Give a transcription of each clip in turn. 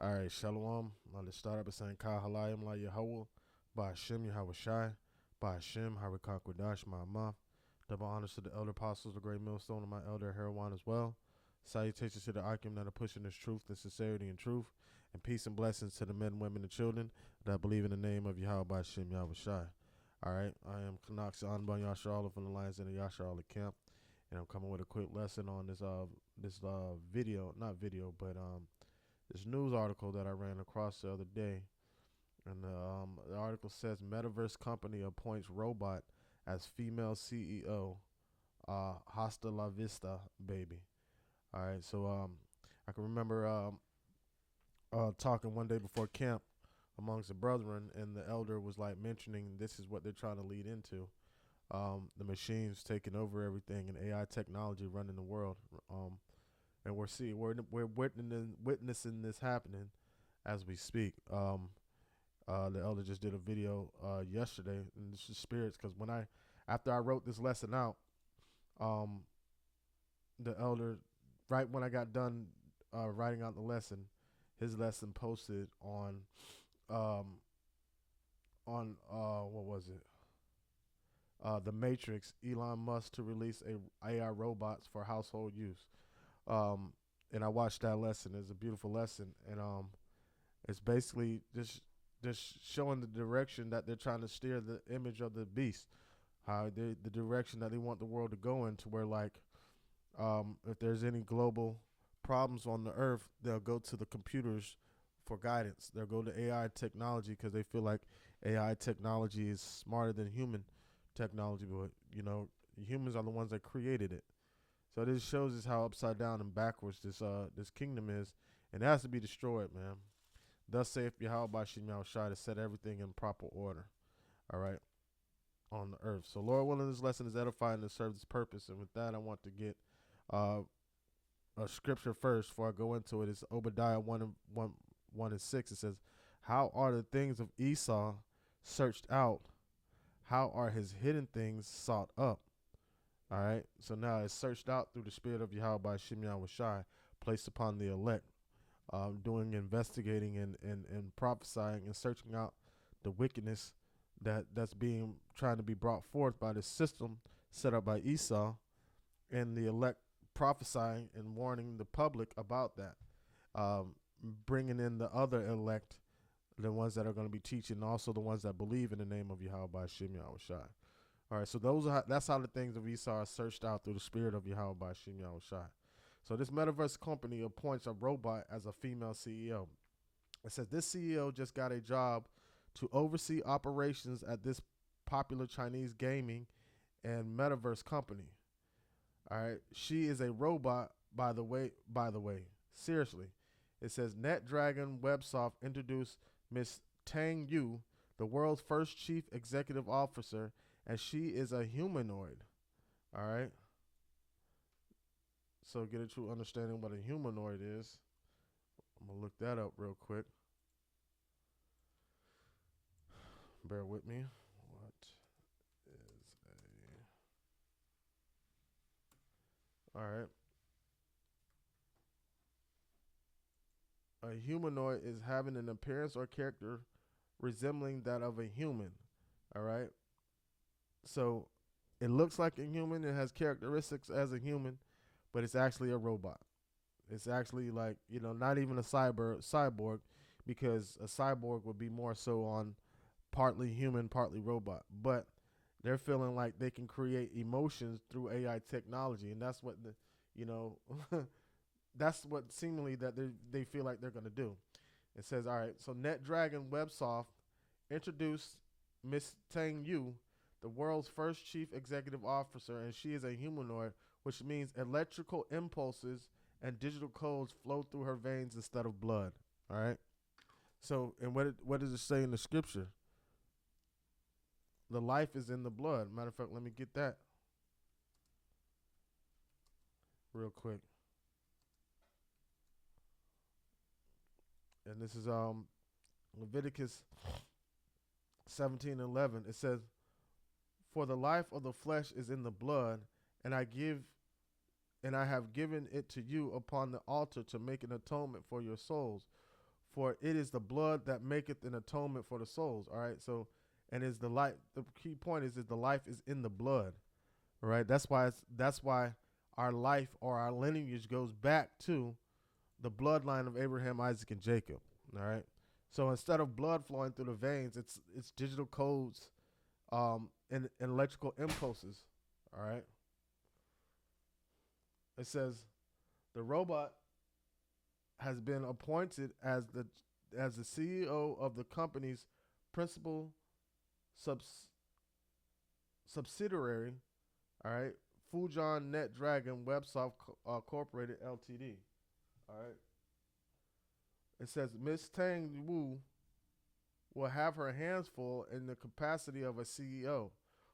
All right, Shalom. Let's start up by saying Ka Halayim La Yahweh, Ba Hashem Yahweh Shai, Ba Hashem Harakak Wadash Ma'amah. Double honors to the elder apostles, the great millstone, and my elder Herawan as well. Salutations to the Akim that are pushing this truth, and sincerity, and truth. And peace and blessings to the men, women, and children that believe in the name of Yahweh Ba Hashem Yahweh Shai. All right, I am Knox Anban Yasharala from the Lions in the Yasharala camp. And I'm coming with a quick lesson on this video, not video, but this news article that I ran across the other day. And the article says Metaverse company appoints robot as female CEO. Hasta la vista, baby. All right, so I can remember talking one day before camp amongst the brethren, and the elder was like mentioning this is what they're trying to lead into. The machines taking over everything and AI technology running the world. And we're witnessing this happening as we speak. The elder just did a video yesterday, and this is spirits because after I wrote this lesson out, the elder, right when I got done writing out the lesson, his lesson posted on what was it? The Matrix, Elon Musk to release AI robots for household use. And I watched that lesson. It's a beautiful lesson, and it's basically just showing the direction that they're trying to steer the image of the beast, how the direction that they want the world to go into, where if there's any global problems on the earth, they'll go to the computers for guidance. They'll go to AI technology because they feel like AI technology is smarter than human technology, but humans are the ones that created it. So this shows us how upside down and backwards this kingdom is, and it has to be destroyed, man. Thus saith Yahweh Bashim Yahushai to set everything in proper order, all right, on the earth. So Lord willing, this lesson is edifying and serves its purpose. And with that, I want to get a scripture first before I go into it. It's Obadiah 1:1-6. It says, how are the things of Esau searched out? How are his hidden things sought up? All right, so now it's searched out through the spirit of Yahweh by Shem Yahushai, placed upon the elect, doing investigating and prophesying and searching out the wickedness that's being trying to be brought forth by this system set up by Esau, and the elect prophesying and warning the public about that, bringing in the other elect, the ones that are going to be teaching, also the ones that believe in the name of Yahweh by Shem Yahushai. All right, so that's how the things of Esau are searched out through the spirit of Yahweh by Shem Yahushai. So this Metaverse company appoints a robot as a female CEO. It says this CEO just got a job to oversee operations at this popular Chinese gaming and Metaverse company. All right, she is a robot, by the way. Seriously. It says NetDragon Websoft introduced Miss Tang Yu, the world's first chief executive officer, and she is a humanoid. All right. So get a true understanding what a humanoid is. I'm going to look that up real quick. Bear with me. What is a... All right. A humanoid is having an appearance or character resembling that of a human. All right. So it looks like a human. It has characteristics as a human, but it's actually a robot. It's actually not even a cyborg, because a cyborg would be more so on partly human, partly robot. But they're feeling like they can create emotions through AI technology, and that's what that's what seemingly that they feel like they're going to do. It says, all right, so NetDragon Websoft introduced Miss Tang Yu, the world's first chief executive officer, and she is a humanoid, which means electrical impulses and digital codes flow through her veins instead of blood. All right. So, and what does it say in the scripture? The life is in the blood. Matter of fact, let me get that real quick. And this is Leviticus 17:11. It says, "For the life of the flesh is in the blood, and I have given it to you upon the altar to make an atonement for your souls. For it is the blood that maketh an atonement for the souls. All right. So, and is the life. The key point is that the life is in the blood. All right. That's why our life or our lineage goes back to the bloodline of Abraham, Isaac, and Jacob. All right. So instead of blood flowing through the veins, it's digital codes, and electrical impulses. All right. It says the robot has been appointed as the CEO of the company's principal subsidiary. All right. Fujian Net Dragon Websoft Corporated Ltd. All right. It says Miss Tang Wu will have her hands full in the capacity of a CEO.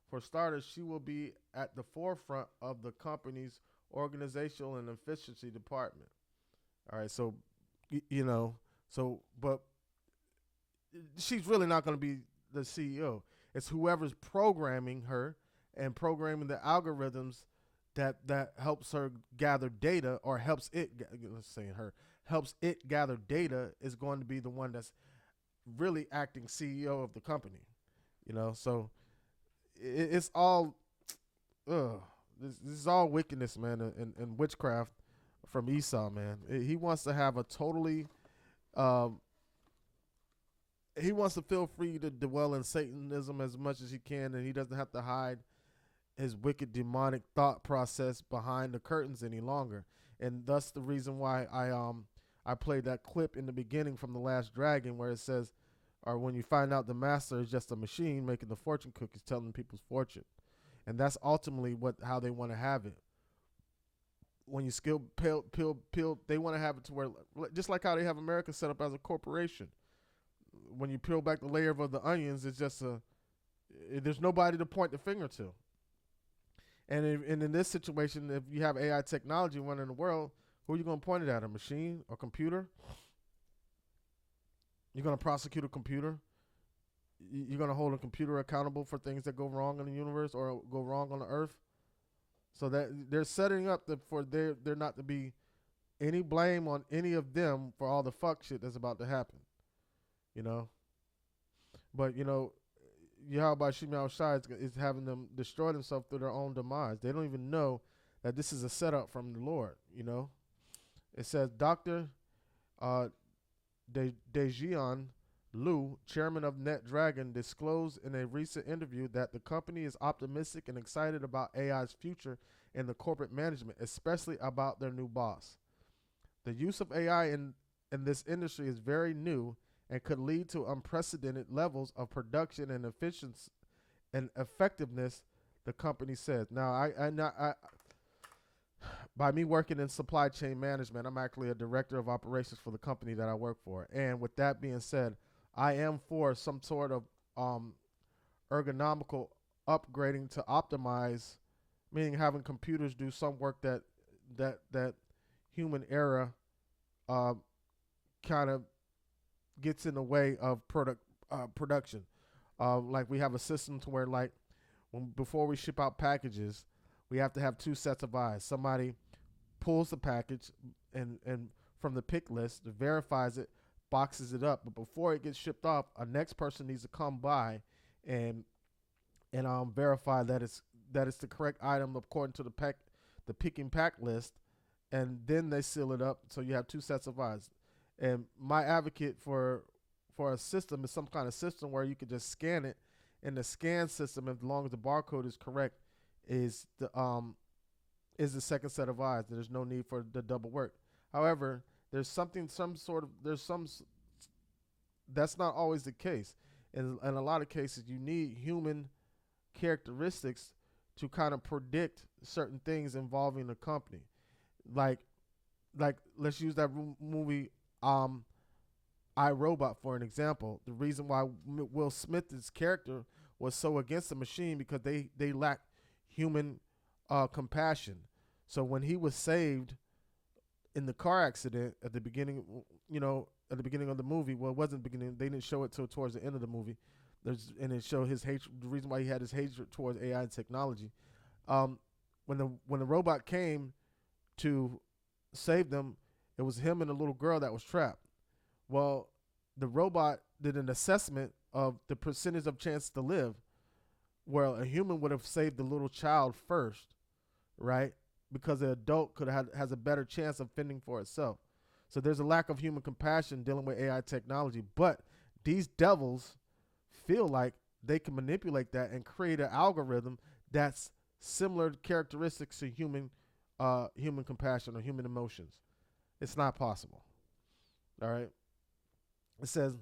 For starters, she will be at the forefront of the company's organizational and efficiency department. All right, so but she's really not going to be the CEO. It's whoever's programming her and programming the algorithms that helps her gather data, or helps it. Let's say her helps it gather data, is going to be the one that's really acting CEO of the company. So it's all this is all wickedness, man, and witchcraft from Esau, man. He wants to have a totally he wants to feel free to dwell in Satanism as much as he can, and he doesn't have to hide his wicked demonic thought process behind the curtains any longer. And thus the reason why I played that clip in the beginning from The Last Dragon, where it says, or when you find out the master is just a machine making the fortune cookies, telling people's fortune. And that's ultimately how they want to have it. When you skill peel, they want to have it to where, just like how they have America set up as a corporation. When you peel back the layer of the onions, it's just there's nobody to point the finger to. And in this situation, if you have AI technology running the world, who are you going to point it at? A machine? A computer? You're going to prosecute a computer? You're going to hold a computer accountable for things that go wrong in the universe or go wrong on the earth? So that they're setting up for there not to be any blame on any of them for all the fuck shit that's about to happen. But, Yahweh Shimei Shai is having them destroy themselves through their own demise. They don't even know that this is a setup from the Lord. It says Dr. Dejian Liu, chairman of NetDragon, disclosed in a recent interview that the company is optimistic and excited about AI's future in the corporate management, especially about their new boss. The use of AI in this industry is very new and could lead to unprecedented levels of production and efficiency and effectiveness, the company says. Now, I by me working in supply chain management, I'm actually a director of operations for the company that I work for. And with that being said, I am for some sort of ergonomical upgrading to optimize, meaning having computers do some work that human error kind of gets in the way of production. Like we have a system to where, like, before we ship out packages, we have to have two sets of eyes. Somebody pulls the package and from the pick list, verifies it, boxes it up. But before it gets shipped off, a next person needs to come by and verify that it's the correct item according to the pick and pack list, and then they seal it up. So you have two sets of eyes. And my advocate for a system is some kind of system where you could just scan it, and the scan system, as long as the barcode is correct, is the second set of eyes. There's no need for the double work. However, that's not always the case. In a lot of cases, you need human characteristics to kind of predict certain things involving the company. Like let's use that movie I, Robot for an example. The reason why Will Smith's character was so against the machine because they lack human compassion. So when he was saved in the car accident at the beginning, at the beginning of the movie, well, it wasn't the beginning. They didn't show it till towards the end of the movie. And it showed his hatred. The reason why he had his hatred towards AI and technology. When the robot came to save them, it was him and a little girl that was trapped. Well, the robot did an assessment of the percentage of chance to live, where a human would have saved the little child first, right? Because the adult could have has a better chance of fending for itself. So there's a lack of human compassion dealing with AI technology, but these devils feel like they can manipulate that and create an algorithm that's similar characteristics to human compassion or human emotions. It's not possible. All right. It says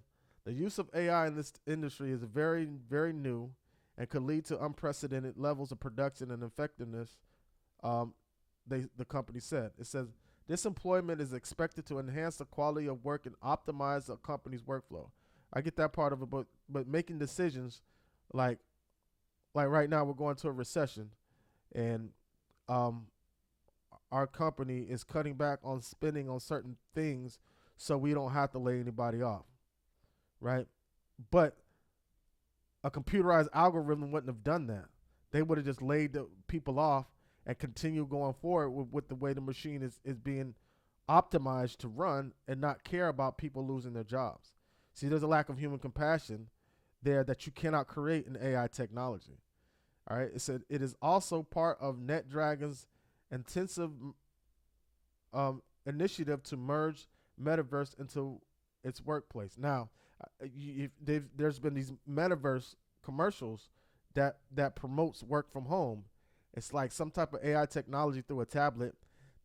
the use of AI in this industry is very, very new and could lead to unprecedented levels of production and effectiveness. Um, the company said. It says this employment is expected to enhance the quality of work and optimize the company's workflow. I get that part of it, but making decisions like like right now we're going to a recession, and um, our company is cutting back on spending on certain things so we don't have to lay anybody off, right? But a computerized algorithm wouldn't have done that. They would have just laid the people off and continue going forward with the way the machine is being optimized to run and not care about people losing their jobs. See, there's a lack of human compassion there that you cannot create in AI technology. All right. It said it is also part of NetDragon's intensive initiative to merge Metaverse into its workplace. Now, there's been these Metaverse commercials that promotes work from home. It's like some type of AI technology through a tablet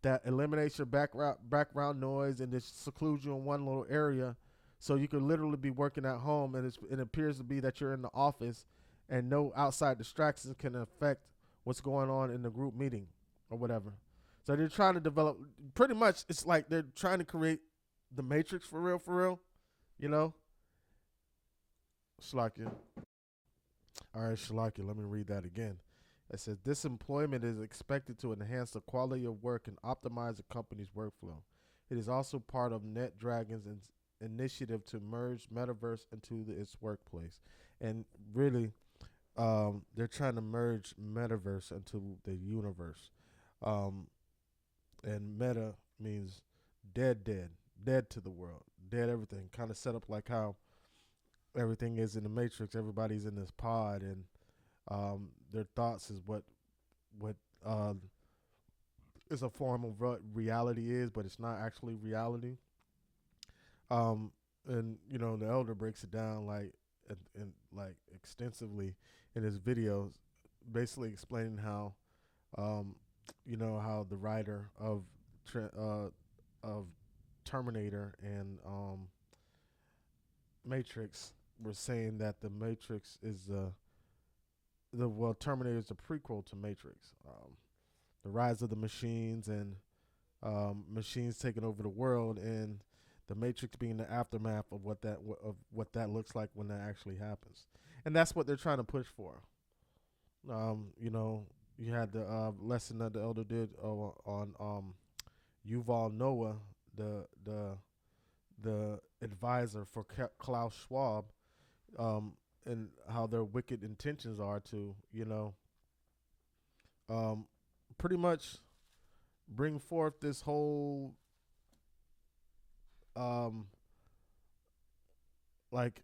that eliminates your background noise and just secludes you in one little area, so you could literally be working at home, and it appears to be that you're in the office, and no outside distractions can affect what's going on in the group meeting or whatever. So they're trying to develop. Pretty much, it's like they're trying to create the Matrix for real, for real. You know, Shalakia. All right, Shalakia. Let me read that again. It says this employment is expected to enhance the quality of work and optimize the company's workflow. It is also part of NetDragon's initiative to merge Metaverse into its workplace. And really, they're trying to merge Metaverse into the universe. Um, and Meta means dead to the world, dead everything. Kind of set up like how everything is in the Matrix. Everybody's in this pod, and their thoughts is what uh, is a form of what reality is, but it's not actually reality. Um, and the elder breaks it down like and like extensively in his videos, basically explaining how um, how the writer of Terminator and Matrix were saying that the Matrix is Terminator is a prequel to Matrix. The rise of the machines and machines taking over the world, and the Matrix being the aftermath of what that looks like when that actually happens, and that's what they're trying to push for. You had the lesson that the elder did on Yuval Noah, the advisor for Klaus Schwab, and how their wicked intentions are to um, pretty much bring forth this whole um, like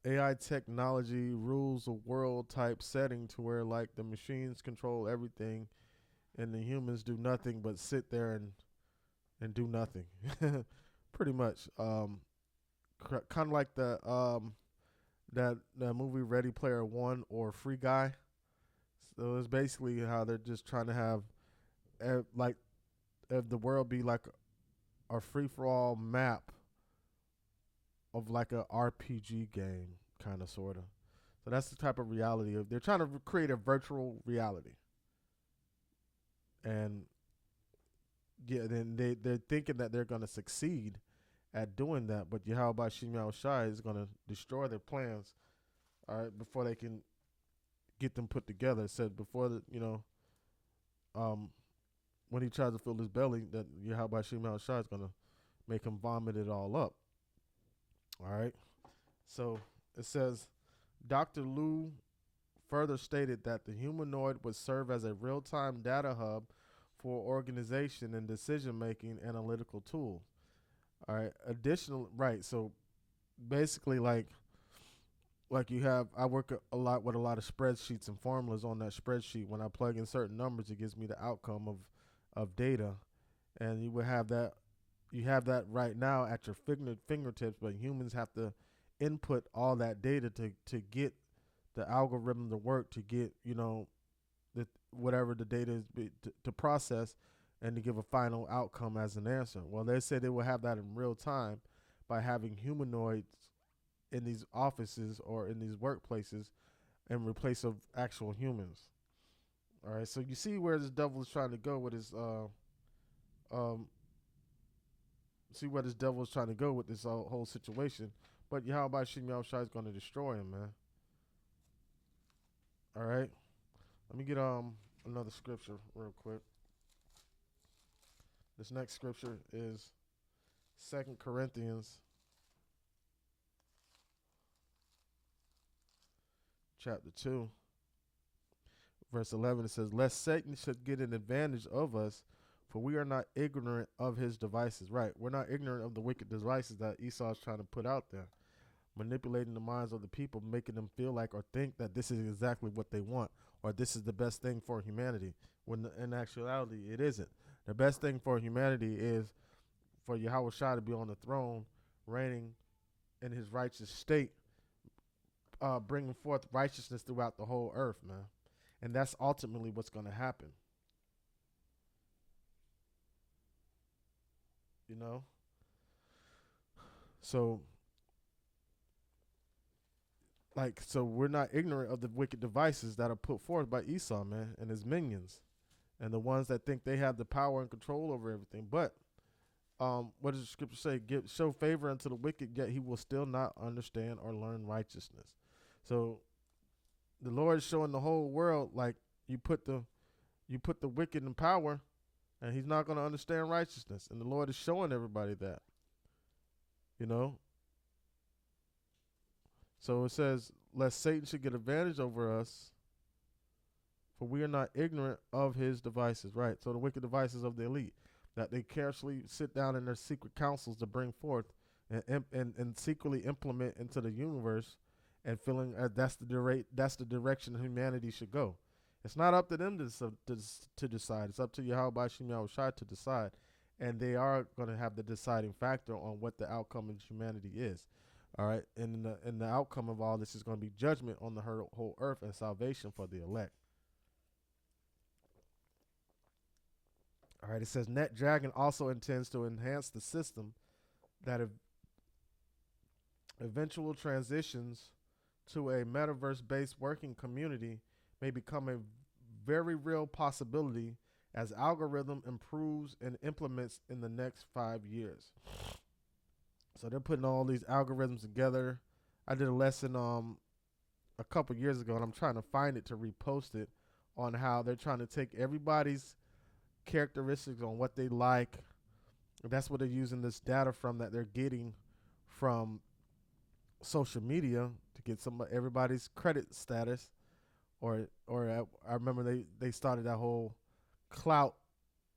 AI technology rules the world type setting, to where like the machines control everything and the humans do nothing but sit there and do nothing. Pretty much. Kind of like the that movie Ready Player One or Free Guy. So it's basically how they're just trying to have like if the world be like a free for all map of like a RPG game, kind of sort of. So that's the type of reality of they're trying to create a virtual reality, and yeah, then they're thinking that they're gonna succeed at doing that, but Yahweh Shimei Shai is gonna destroy their plans, all right, before they can get them put together. It said before that, um, when he tries to fill his belly, that Yahweh Shimei Shai is gonna make him vomit it all up. All right. So it says Dr. Liu further stated that the humanoid would serve as a real-time data hub for organization and decision-making analytical tool. All right. Additional, right. So basically, like you have, I work a lot with a lot of spreadsheets and formulas on that spreadsheet. When I plug in certain numbers, it gives me the outcome of data, and you would have that. You have that right now at your fingertips, but humans have to input all that data to get the algorithm to work, to get the whatever the data is to process and to give a final outcome as an answer. Well, they said they will have that in real time by having humanoids in these offices or in these workplaces in replace of actual humans. All right, so you see where this devil is trying to go with his um see where this devil is trying to go with this whole situation. But Yahweh Shem Yahushua is going to destroy him, man. All right, let me get another scripture real quick. This next scripture is 2 Corinthians chapter 2, verse 11. It says, lest Satan should get an advantage of us, for we are not ignorant of his devices. Right, we're not ignorant of the wicked devices that Esau is trying to put out there, manipulating the minds of the people, making them feel like or think that this is exactly what they want, or this is the best thing for humanity, when in actuality it isn't. The best thing for humanity is for Yahweh Shah to be on the throne, reigning in his righteous state, bringing forth righteousness throughout the whole earth, man. And that's ultimately what's going to happen. You know? So, so we're not ignorant of the wicked devices that are put forth by Esau, man, and his minions, and the ones that think they have the power and control over everything. But what does the scripture say? Show favor unto the wicked, yet he will still not understand or learn righteousness. So the Lord is showing the whole world, like, you put the wicked in power, and he's not going to understand righteousness. And the Lord is showing everybody that, you know. So it says, lest Satan should get advantage over us, for we are not ignorant of his devices. Right. So the wicked devices of the elite, that they carefully sit down in their secret councils to bring forth and secretly implement into the universe, and feeling that's the direction humanity should go. It's not up to them to decide. It's up to Yahweh Shem Yahushua to decide, and they are going to have the deciding factor on what the outcome of humanity is. All right, and the outcome of all this is going to be judgment on the whole earth and salvation for the elect. All right, it says Net Dragon also intends to enhance the system that eventual transitions to a metaverse-based working community may become a very real possibility as algorithm improves and implements in the next 5 years. So they're putting all these algorithms together. I did a lesson a couple years ago, and I'm trying to find it to repost it, on how they're trying to take everybody's characteristics on what they like. That's what they're using this data from, that they're getting from social media, to get everybody's credit status, or I remember they started that whole clout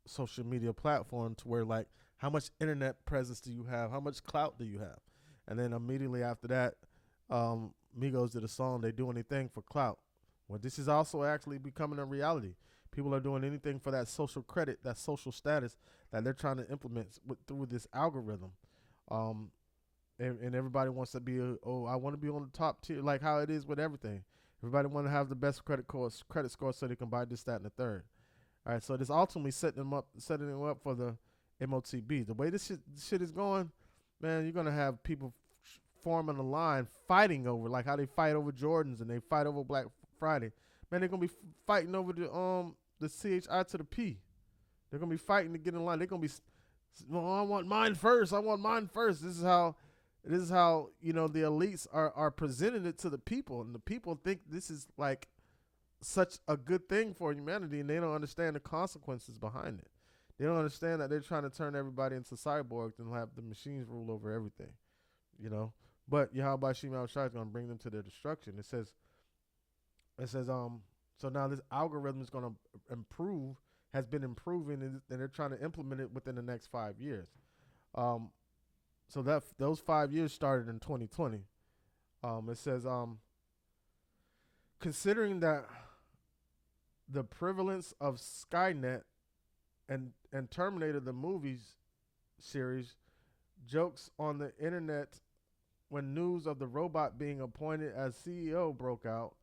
social media platform, to where, like, how much internet presence do you have, how much clout do you have, and then immediately after that, Migos did a song, They Do Anything for Clout. Well, this is also actually becoming a reality. People are doing anything for that social credit, that social status that they're trying to implement through this algorithm. Um, and everybody wants to be, I want to be on the top tier, like how it is with everything. Everybody want to have the best credit score so they can buy this, that, and the third. All right, so this ultimately setting them up for the MOTB. The way this shit is going, man, you're gonna have people forming a line, fighting over, like how they fight over Jordans and they fight over Black Friday. Man, they're gonna be fighting over the CHI to the P. They're gonna be fighting to get in line. They're gonna be, well, I want mine first. I want mine first. This is how the elites are presenting it to the people, and the people think this is like such a good thing for humanity, and they don't understand the consequences behind it. They don't understand that they're trying to turn everybody into cyborgs and have the machines rule over everything, you know. But Yahweh Shem Yahushua is going to bring them to their destruction. It says, so now this algorithm is going to has been improving, and they're trying to implement it within the next 5 years. So that those 5 years started in 2020. It says considering that the prevalence of Skynet and Terminator the movies series jokes on the internet when news of the robot being appointed as CEO broke out,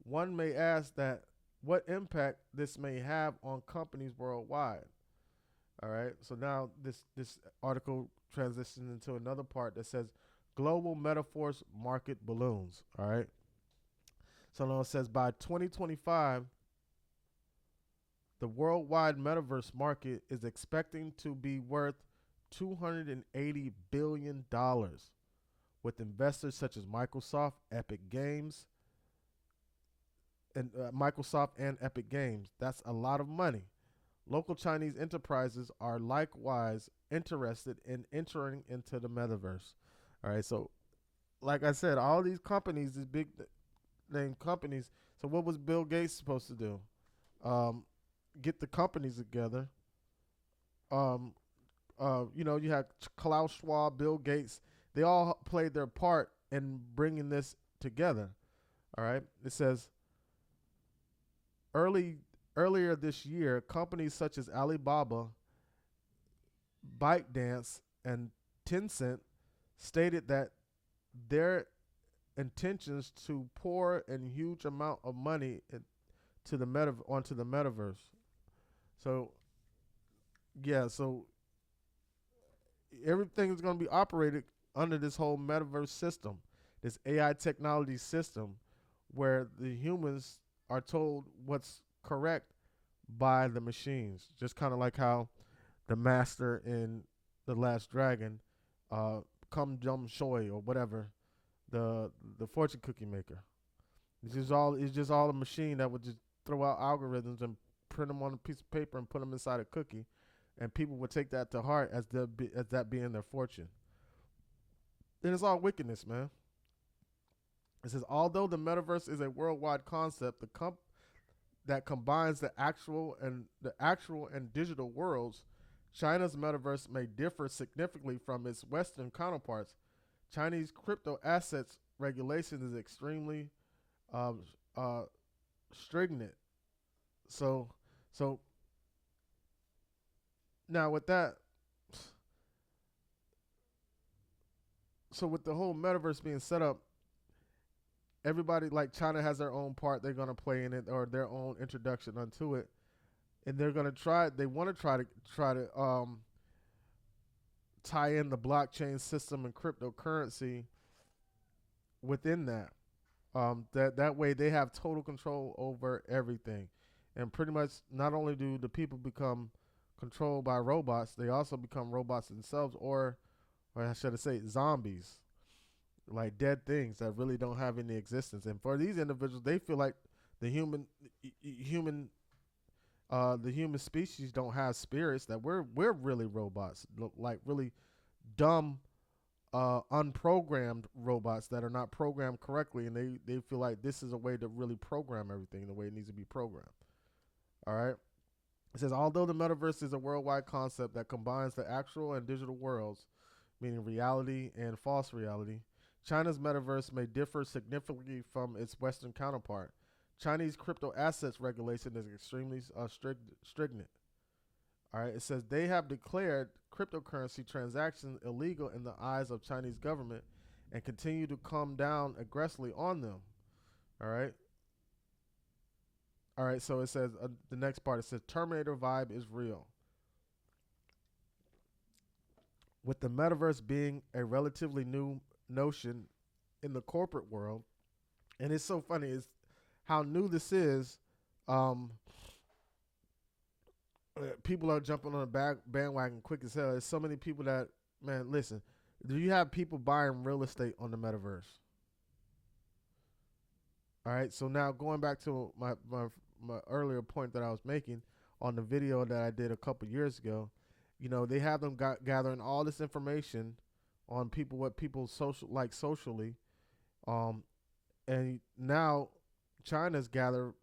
one may ask that what impact this may have on companies worldwide. All right. So now this article transitions into another part that says global metaverse market balloons. All right. So now it says by 2025, the worldwide metaverse market is expecting to be worth $280 billion, with investors such as Microsoft, Microsoft and Epic Games. That's a lot of money. Local Chinese enterprises are likewise interested in entering into the metaverse. All right, so like I said, all these companies, these big name companies. So what was Bill Gates supposed to do? Um, get the companies together. Um, you had Klaus Schwab, Bill Gates. They all played their part in bringing this together. All right. It says earlier this year, companies such as Alibaba, ByteDance, and Tencent stated that their intentions to pour a huge amount of money onto the metaverse. So yeah, so everything is going to be operated under this whole metaverse system, this AI technology system, where the humans are told what's correct by the machines. Just kind of like how the master in The Last Dragon, Come Jum Shoy or whatever, the fortune cookie maker. It's just all a machine that would just throw out algorithms and print them on a piece of paper and put them inside a cookie, and people would take that to heart as that being their fortune. Then it's all wickedness, man. It says although the metaverse is a worldwide concept, that combines the actual and digital worlds, China's metaverse may differ significantly from its Western counterparts. Chinese crypto assets regulation is extremely um, uh, stringent. So, so now with that, so with the whole metaverse being set up, everybody like China has their own part they're gonna play in it or their own introduction onto it, and they're gonna try. They want to try to tie in the blockchain system and cryptocurrency within that. That way they have total control over everything, and pretty much not only do the people become controlled by robots, they also become robots themselves, or I should say zombies, like dead things that really don't have any existence. And for these individuals, they feel like the human the human species don't have spirits, that we're really robots, like really dumb unprogrammed robots that are not programmed correctly, and they feel like this is a way to really program everything the way it needs to be programmed. All right. It says although the metaverse is a worldwide concept that combines the actual and digital worlds, meaning reality and false reality, China's metaverse may differ significantly from its Western counterpart. Chinese crypto assets regulation is extremely stringent. All right, it says they have declared cryptocurrency transactions illegal in the eyes of Chinese government and continue to come down aggressively on them. All right. All right, so it says the next part, it says Terminator vibe is real. With the metaverse being a relatively new notion in the corporate world, and it's so funny is how new this is. Um, People are jumping on the bandwagon quick as hell. There's so many people that, man, listen, do you have people buying real estate on the metaverse? All right, so now going back to my earlier point that I was making on the video that I did a couple years ago, they have them gathering all this information on people, what people socially, um, and now China's gathering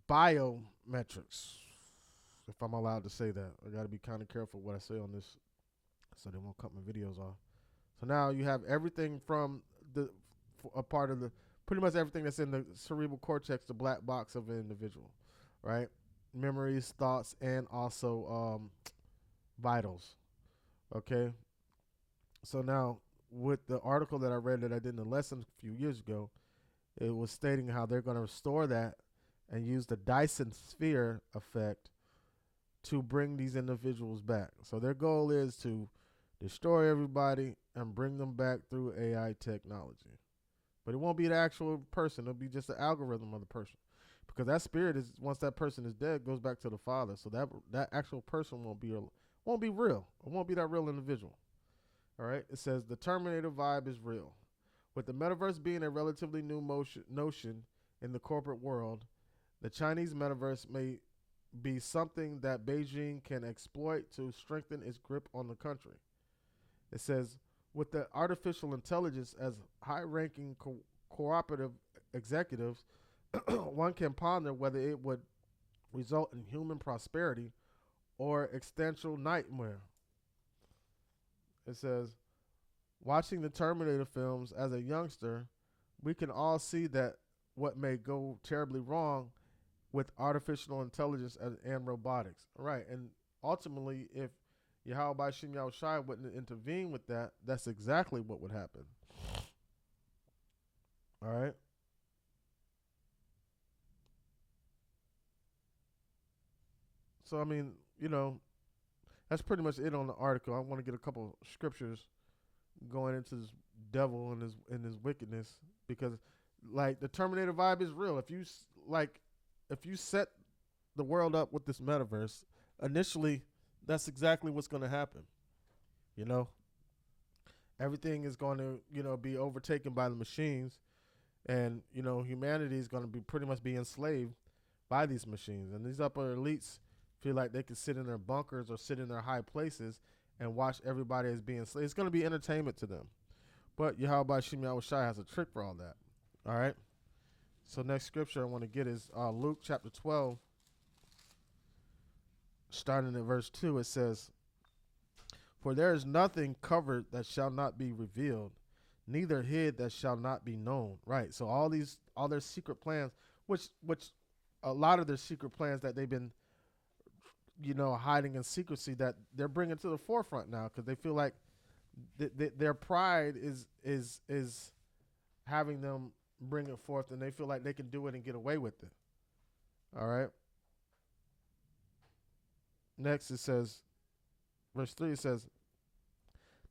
biometrics, if if I'm allowed to say that. I got to be kind of careful what I say on this so they won't cut my videos off. So now you have everything from a part of the, pretty much everything that's in the cerebral cortex, the black box of an individual, right? Memories, thoughts, and also vitals. Okay. So now with the article that I read that I did in the lesson a few years ago, it was stating how they're going to restore that and use the Dyson sphere effect to bring these individuals back. So their goal is to destroy everybody and bring them back through AI technology. But it won't be the actual person. It'll be just the algorithm of the person. Because that spirit is, once that person is dead, goes back to the Father. So that actual person won't be real. It won't be that real individual. All right. It says the Terminator vibe is real. With the metaverse being a relatively new notion in the corporate world, the Chinese metaverse may be something that Beijing can exploit to strengthen its grip on the country. It says, with the artificial intelligence as high-ranking cooperative executives, one can ponder whether it would result in human prosperity or existential nightmare. It says, watching the Terminator films as a youngster, we can all see that what may go terribly wrong with artificial intelligence and robotics. Right. And ultimately, if Yahweh Shem Shai wouldn't intervene with that, that's exactly what would happen. All right. So, I mean, that's pretty much it on the article. I want to get a couple scriptures going into this devil and his wickedness, because like the Terminator vibe is real. If you set the world up with this metaverse, initially that's exactly what's going to happen. Everything is going to be overtaken by the machines, and humanity is going to be pretty much be enslaved by these machines. And these upper elites feel like they can sit in their bunkers or sit in their high places and watch everybody as being enslaved. It's going to be entertainment to them. But Yahweh Shem Shai has a trick for all that. All right. So next scripture I want to get is Luke chapter 12, starting at verse 2. It says, for there is nothing covered that shall not be revealed, neither hid that shall not be known. Right. So all their secret plans, which a lot of their secret plans that they've been, hiding in secrecy, that they're bringing to the forefront now, because they feel like their pride is having them bring it forth, and they feel like they can do it and get away with it. All right. Next it says, verse 3, it says,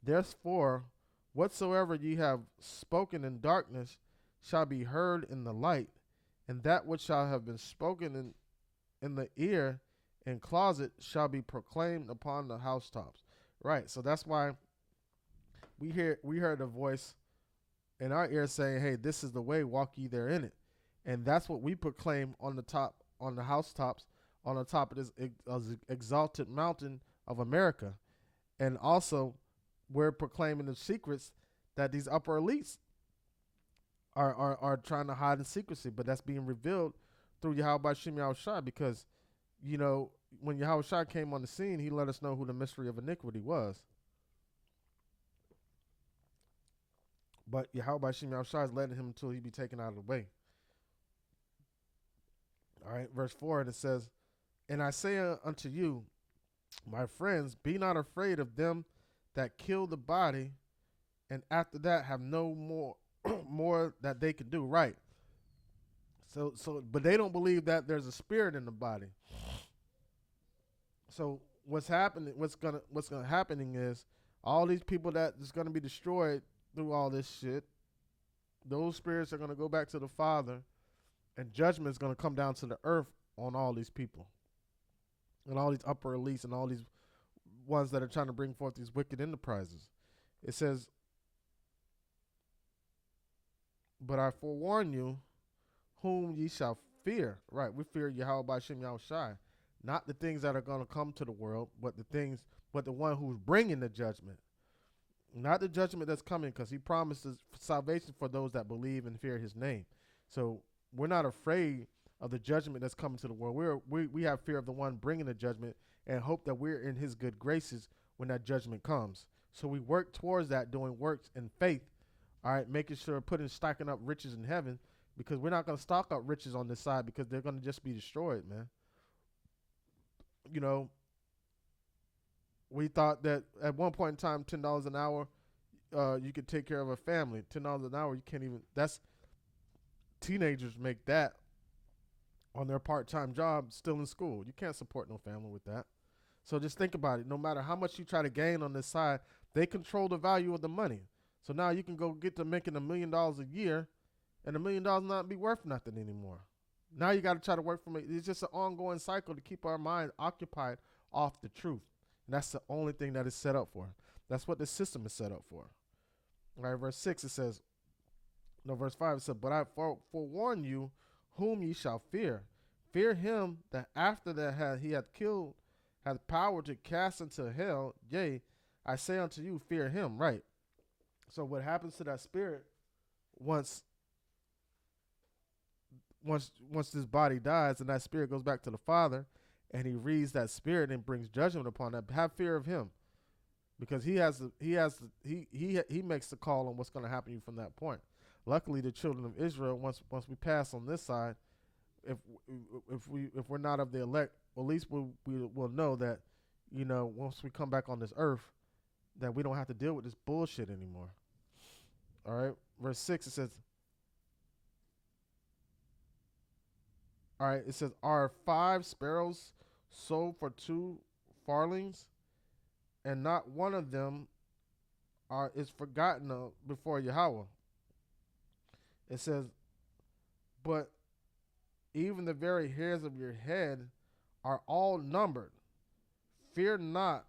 therefore, whatsoever ye have spoken in darkness shall be heard in the light, and that which shall have been spoken in the ear in closet shall be proclaimed upon the housetops. Right. So that's why we heard a voice in our ear saying, hey, this is the way, walk ye therein it. And that's what we proclaim on the housetops, on the top of this exalted mountain of America. And also, we're proclaiming the secrets that these upper elites are trying to hide in secrecy, but that's being revealed through Yahweh Shem Shai, because, when Yahweh Shai came on the scene, he let us know who the mystery of iniquity was. But Yahweh Shem Shai is letting him until he be taken out of the way. All right, verse 4, and it says, and I say unto you, my friends, be not afraid of them that kill the body, and after that have no more that they can do. Right. So, but they don't believe that there's a spirit in the body. So what's happening is all these people that is going to be destroyed through all this shit, those spirits are going to go back to the Father, and judgment is going to come down to the earth on all these people and all these upper elites and all these ones that are trying to bring forth these wicked enterprises. It says, but I forewarn you whom ye shall fear. Right. We fear Yahweh Shem Shai. Not the things that are going to come to the world, but the one who's bringing the judgment. Not the judgment that's coming, because he promises salvation for those that believe and fear his name. So we're not afraid of the judgment that's coming to the world. We have fear of the one bringing the judgment and hope that we're in his good graces when that judgment comes. So we work towards that, doing works in faith, all right, making sure stocking up riches in heaven, because we're not going to stock up riches on this side because they're going to just be destroyed, man. You know, we thought that at one point in time, $10 an hour, you could take care of a family. $10 an hour, you can't even. That's teenagers make that on their part-time job, still in school. You can't support no family with that. So just think about it. No matter how much you try to gain on this side, they control the value of the money. So now you can go get to making $1 million a year, and $1 million not be worth nothing anymore. Now you got to try to work from it. It's just an ongoing cycle to keep our mind occupied off the truth. And that's the only thing that is set up for. That's what the system is set up for. All right, verse 6, it says, no, verse 5, it says, but I forewarn you whom ye shall fear. Fear him that after that he hath killed, hath power to cast into hell. Yea, I say unto you, fear him. Right. So what happens to that spirit once this body dies and that spirit goes back to the Father and he reads that spirit and brings judgment upon that, have fear of him, because he makes the call on what's going to happen to you from that point. Luckily, the children of Israel, once we pass on this side, if we're not of the elect, well, at least we'll know that, you know, once we come back on this earth, that we don't have to deal with this bullshit anymore. All right, verse 6, it says, all right, it says, are 5 sparrows sold for 2 farthings, and not one of them is forgotten before Yahweh. It says, but even the very hairs of your head are all numbered. Fear not,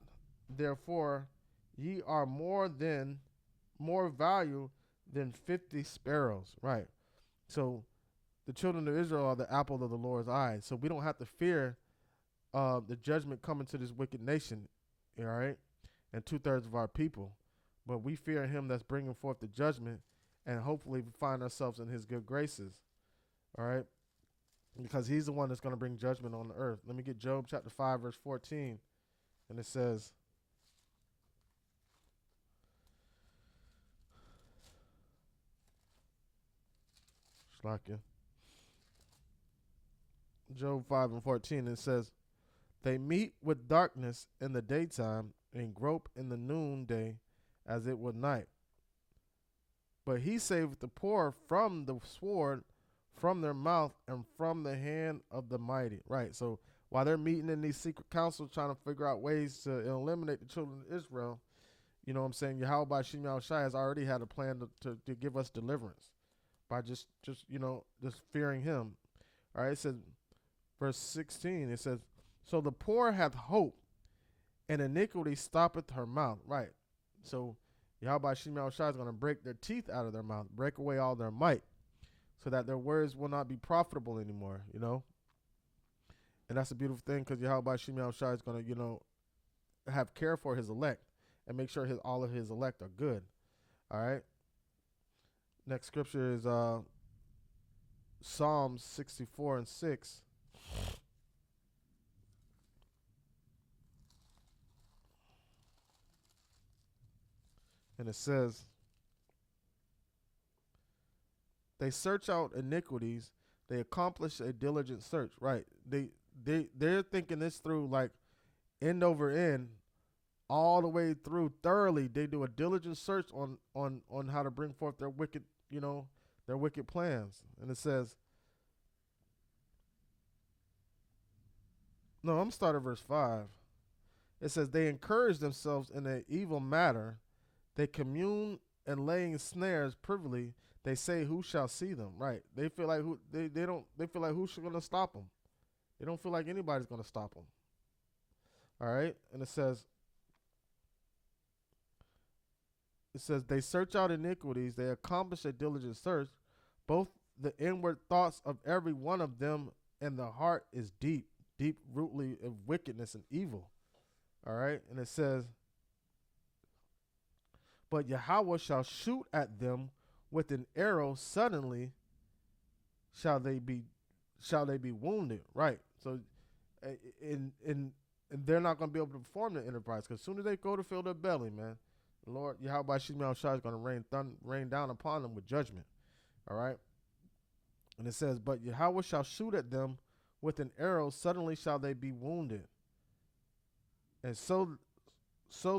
therefore, ye are more value than 50 sparrows. Right. So the children of Israel are the apple of the Lord's eye. So we don't have to fear the judgment coming to this wicked nation, all right, and 2/3 of our people. But we fear him that's bringing forth the judgment, and hopefully we find ourselves in his good graces, all right, because he's the one that's going to bring judgment on the earth. Let me get Job chapter 5, verse 14, and it says, Job 5 and 14, it says, they meet with darkness in the daytime and grope in the noonday as it were night. But he saveth the poor from the sword, from their mouth, and from the hand of the mighty. Right. So while they're meeting in these secret councils trying to figure out ways to eliminate the children of Israel, you know what I'm saying, Yahweh by Shem Yahushai has already had a plan to give us deliverance by just fearing him. All right. It says, verse 16, it says, so the poor hath hope, and iniquity stoppeth her mouth. Right. So Yahweh Shem Yahushai is going to break their teeth out of their mouth, break away all their might, so that their words will not be profitable anymore, you know. And that's a beautiful thing, because Yahweh Shem Yahushai is going to, have care for his elect and make sure all of his elect are good. All right. Next scripture is Psalms 64 and 6. And it says, they search out iniquities, they accomplish a diligent search. Right. They're thinking this through, like end over end, all the way through thoroughly. They do a diligent search on how to bring forth their wicked, their wicked plans. And it says, no, I'm going to start at verse 5. It says, they encourage themselves in an evil matter. They commune and laying snares privily. They say, who shall see them? Right. They feel like they feel like who's going to stop them? They don't feel like anybody's going to stop them. All right. And it says, they search out iniquities. They accomplish a diligent search. Both the inward thoughts of every one of them and the heart is deep rootly of wickedness and evil. All right. And it says, but Yahweh shall shoot at them with an arrow. Suddenly shall they be shall they be wounded. Right. So, and they're not going to be able to perform the enterprise because as soon as they go to fill their belly, man, the Lord Yahweh Shemel Shai is going to rain down upon them with judgment. All right. And it says, but Yahweh shall shoot at them with an arrow. Suddenly shall they be wounded. And so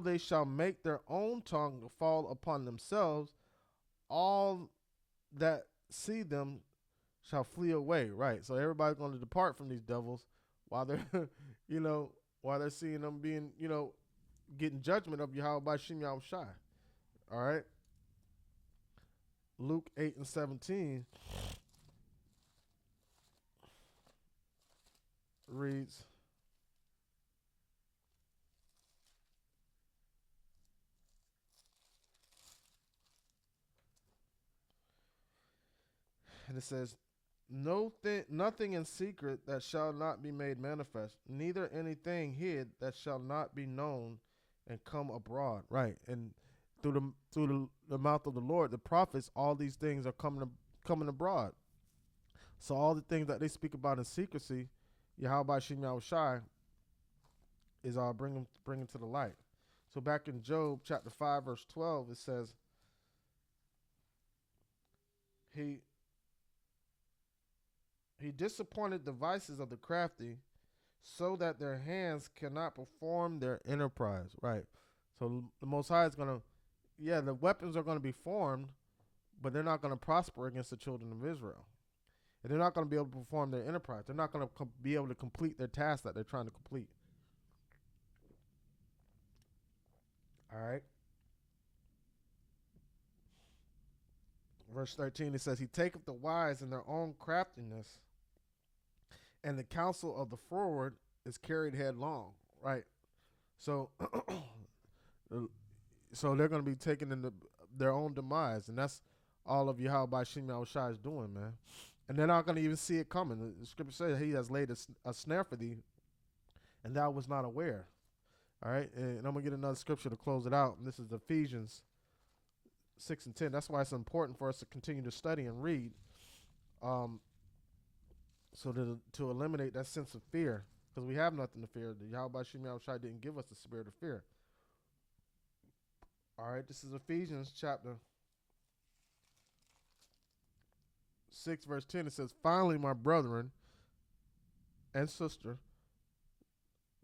they shall make their own tongue fall upon themselves. All that see them shall flee away. Right. So everybody's going to depart from these devils while they're, while they're seeing them being, getting judgment of Yahweh by Shem Shai. All right. Luke 8:17 reads, and it says, nothing in secret that shall not be made manifest, neither anything hid that shall not be known and come abroad. Right. And through the mouth of the Lord, the prophets, all these things are coming abroad. So all the things that they speak about in secrecy, Yahweh Shem Shai is bringing to the light. So back in Job chapter 5 verse 12, it says, He disappointed the devices of the crafty, so that their hands cannot perform their enterprise. Right. So the Most High is gonna, the weapons are gonna be formed, but they're not gonna prosper against the children of Israel. And they're not going to be able to perform their enterprise. They're not going to be able to complete their task that they're trying to complete. All right. Verse 13, it says, He taketh the wise in their own craftiness, and the counsel of the froward is carried headlong. Right. So, so they're going to be taken into their own demise. And that's all of Yahweh Shem Shai is doing, man. And they're not going to even see it coming. The scripture says He has laid a snare for thee, and thou was not aware. All right, and I'm going to get another scripture to close it out. And this is Ephesians 6 and 10. That's why it's important for us to continue to study and read, so to eliminate that sense of fear, because we have nothing to fear. The Yahweh Shem Shai didn't give us the spirit of fear. All right, this is Ephesians chapter 6 verse 10. It says, Finally, my brethren and sister,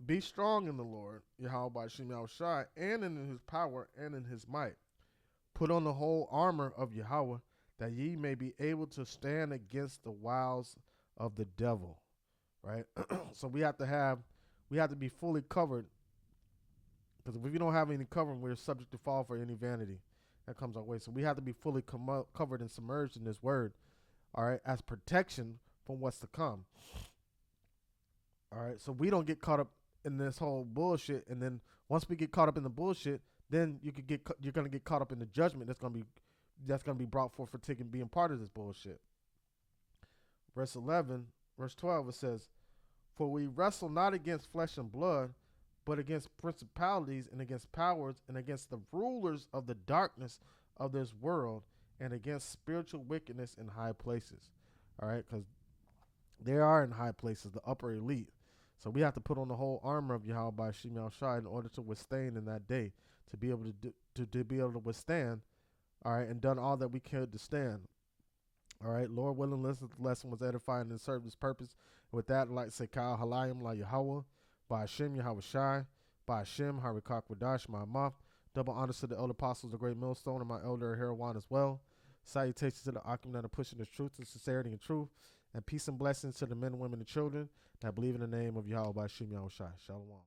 be strong in the Lord, Yahweh Shem Shai, and in His power and in His might. Put on the whole armor of Yahweh, that ye may be able to stand against the wiles of the devil. Right. So we have to be fully covered, because if we don't have any covering, we're subject to fall for any vanity that comes our way. So we have to be fully covered and submerged in this word. All right, as protection from what's to come. All right, so we don't get caught up in this whole bullshit, and then once we get caught up in the bullshit, then you're gonna get caught up in the judgment that's gonna be brought forth for being part of this bullshit. Verse 12, it says, For we wrestle not against flesh and blood, but against principalities and against powers and against the rulers of the darkness of this world, and against spiritual wickedness in high places. All right, because they are in high places, the upper elite. So we have to put on the whole armor of Yahweh Shem Shai in order to withstand in that day, to be able to be able to withstand. All right, and done all that we could to stand. All right, Lord willing, the lesson was edifying and served its purpose. And with that, I'd like to say, Kyle Halayim La Yahweh, by Hashem Yahweh Shai, by Hashem Harikak Wadash Ma'amah. Double honors to the elder apostles, the great millstone, and my elder Herawan as well. Salutations to the Akim that are pushing this truth and sincerity and truth. And peace and blessings to the men, women, and children that believe in the name of Yahweh Shem Yahweh Shai. Shalom.